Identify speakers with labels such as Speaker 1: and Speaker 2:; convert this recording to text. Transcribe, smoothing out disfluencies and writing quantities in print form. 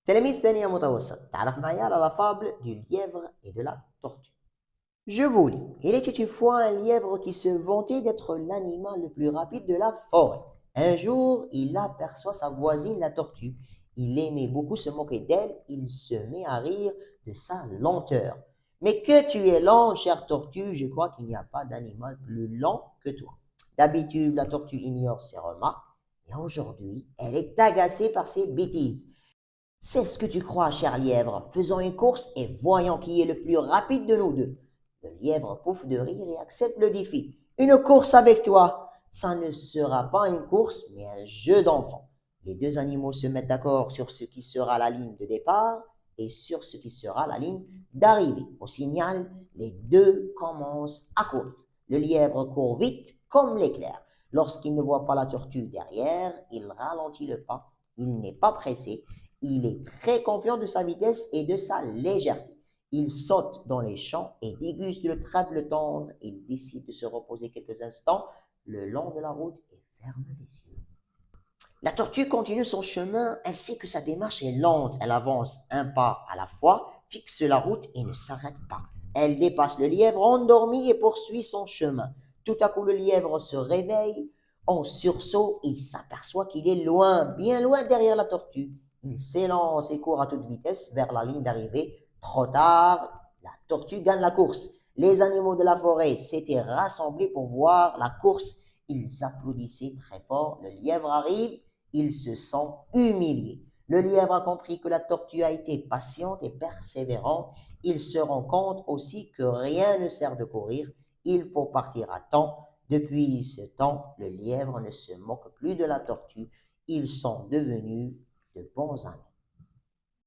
Speaker 1: تلاميذ ثانية متوسط تعرف معي على la fable du lièvre et de la tortue. Je vous lis. Il était une fois un lièvre qui se vantait d'être l'animal le plus rapide de la forêt. Un jour, il aperçoit sa voisine la tortue. Il aimait beaucoup se moquer d'elle. Il se met à rire de sa lenteur. Mais que tu es lente, chère tortue, je crois qu'il n'y a pas d'animal plus lent que toi. D'habitude, la tortue ignore ses remarques, mais aujourd'hui, elle est agacée par ses bêtises. C'est ce que tu crois, cher lièvre. Faisons une course et voyons qui est le plus rapide de nous deux. Le lièvre pouffe de rire et accepte le défi. Une course avec toi. Ça ne sera pas une course, mais un jeu d'enfant. Les deux animaux se mettent d'accord sur ce qui sera la ligne de départ et sur ce qui sera la ligne d'arrivée. Au signal, les deux commencent à courir. Le lièvre court vite comme l'éclair. Lorsqu'il ne voit pas la tortue derrière, il ralentit le pas. Il n'est pas pressé. Il est très confiant de sa vitesse et de sa légèreté. Il saute dans les champs et déguste le trèfle tendre. Il décide de se reposer quelques instants le long de la route et ferme les yeux. La tortue continue son chemin. Elle sait que sa démarche est lente. Elle avance un pas à la fois, fixe la route et ne s'arrête pas. Elle dépasse le lièvre endormi et poursuit son chemin. Tout à coup, le lièvre se réveille. En sursaut, il s'aperçoit qu'il est loin, bien loin derrière la tortue. Il s'élance et court à toute vitesse vers la ligne d'arrivée. Trop tard, la tortue gagne la course. Les animaux de la forêt s'étaient rassemblés pour voir la course. Ils applaudissaient très fort. Le lièvre arrive. Il se sent humilié. Le lièvre a compris que la tortue a été patiente et persévérante. Il se rend compte aussi que rien ne sert de courir. Il faut partir à temps. Depuis ce temps, le lièvre ne se moque plus de la tortue. Ils sont devenus de bons amis.